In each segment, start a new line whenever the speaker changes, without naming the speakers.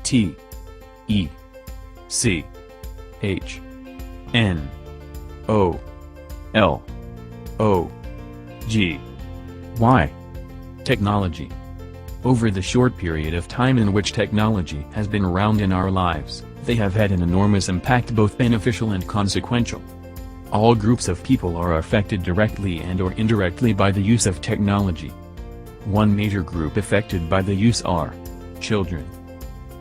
T E C H N O L O G Y. Technology. Over the short period of time in which technology has been around in our lives, they have had an enormous impact, both beneficial and consequential. All groups of people are affected directly and/or indirectly by the use of technology. One major group affected by the use are children.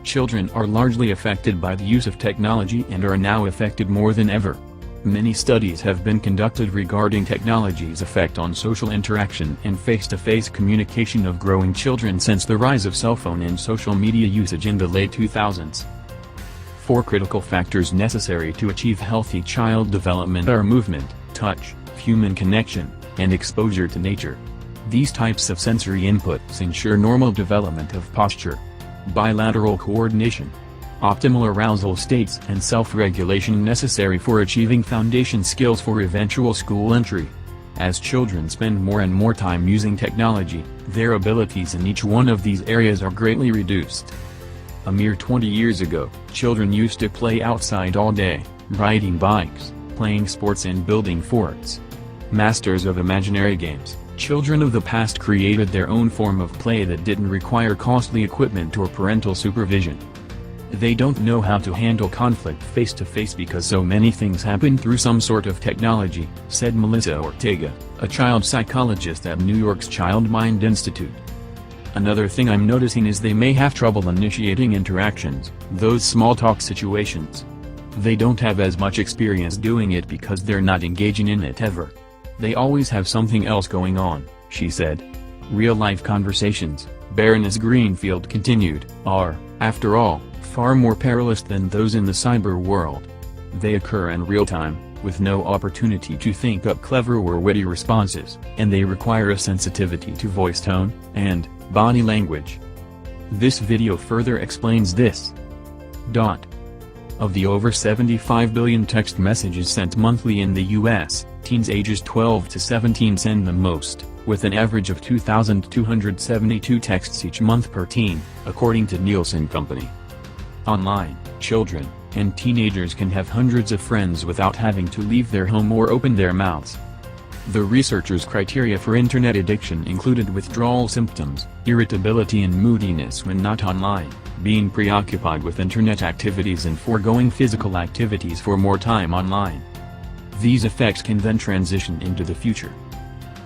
Children are largely affected by the use of technology and are now affected more than ever. Many studies have been conducted regarding technology's effect on social interaction and face-to-face communication of growing children since the rise of cell phone and social media usage in the late 2000s. 4 critical factors necessary to achieve healthy child development are movement, touch, human connection, and exposure to nature. These types of sensory inputs ensure normal development of posture, bilateral coordination, optimal arousal states, and self-regulation necessary for achieving foundation skills for eventual school entry. As children spend more and more time using technology, their abilities in each one of these areas are greatly reduced. A mere 20 years ago, children used to play outside all day, riding bikes, playing sports and building forts. Masters of imaginary games, children of the past created their own form of play that didn't require costly equipment or parental supervision. They don't know how to handle conflict face-to-face because so many things happen through some sort of technology, said Melissa Ortega, a child psychologist at New York's Child Mind Institute. Another thing I'm noticing is they may have trouble initiating interactions, those small talk situations. They don't have as much experience doing it because they're not engaging in it ever. They always have something else going on, she said. Real-life conversations, Baroness Greenfield continued, are, after all, far more perilous than those in the cyber world. They occur in real time, with no opportunity to think up clever or witty responses, and they require a sensitivity to voice tone and body language. This video further explains this. Of the over 75 billion text messages sent monthly in the US, teens ages 12 to 17 send the most, with an average of 2,272 texts each month per teen, according to Nielsen Company. Online, children and teenagers can have hundreds of friends without having to leave their home or open their mouths. The researchers' criteria for internet addiction included withdrawal symptoms, irritability and moodiness when not online, being preoccupied with internet activities and foregoing physical activities for more time online. These effects can then transition into the future.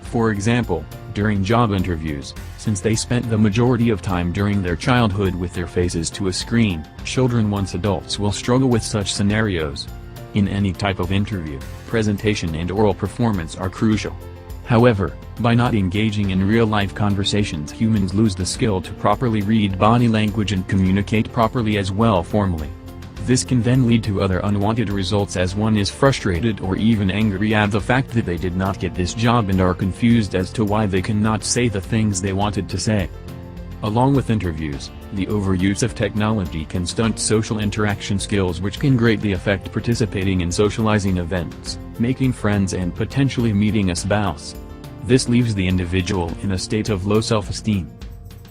For example, during job interviews, since they spent the majority of time during their childhood with their faces to a screen, children once adults will struggle with such scenarios. In any type of interview, presentation and oral performance are crucial. However, by not engaging in real-life conversations, humans lose the skill to properly read body language and communicate properly as well formally. This can then lead to other unwanted results, as one is frustrated or even angry at the fact that they did not get this job and are confused as to why they cannot say the things they wanted to say. Along with interviews, the overuse of technology can stunt social interaction skills, which can greatly affect participating in socializing events, making friends and potentially meeting a spouse. This leaves the individual in a state of low self-esteem.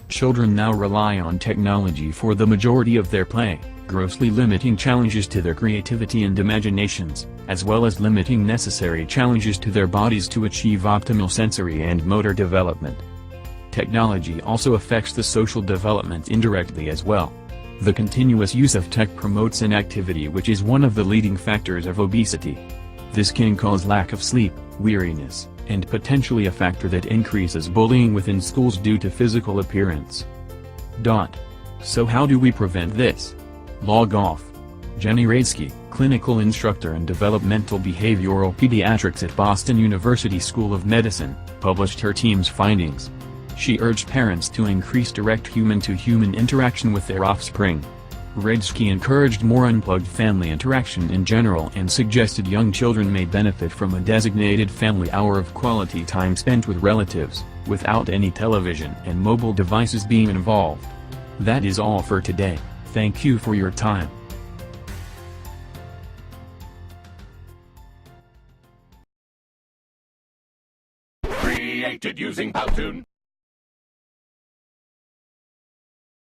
Children now rely on technology for the majority of their play, grossly limiting challenges to their creativity and imaginations, as well as limiting necessary challenges to their bodies to achieve optimal sensory and motor development. Technology also affects the social development indirectly as well. The continuous use of tech promotes inactivity, which is one of the leading factors of obesity. This can cause lack of sleep, weariness, and potentially a factor that increases bullying within schools due to physical appearance. So how do we prevent this? Log off. Jenny Raidsky, clinical instructor in developmental behavioral pediatrics at Boston University School of Medicine, published her team's findings. She urged parents to increase direct human-to-human interaction with their offspring. Raidsky encouraged more unplugged family interaction in general and suggested young children may benefit from a designated family hour of quality time spent with relatives, without any television and mobile devices being involved. That is all for today. Thank you for your time.
Created using Powtoon.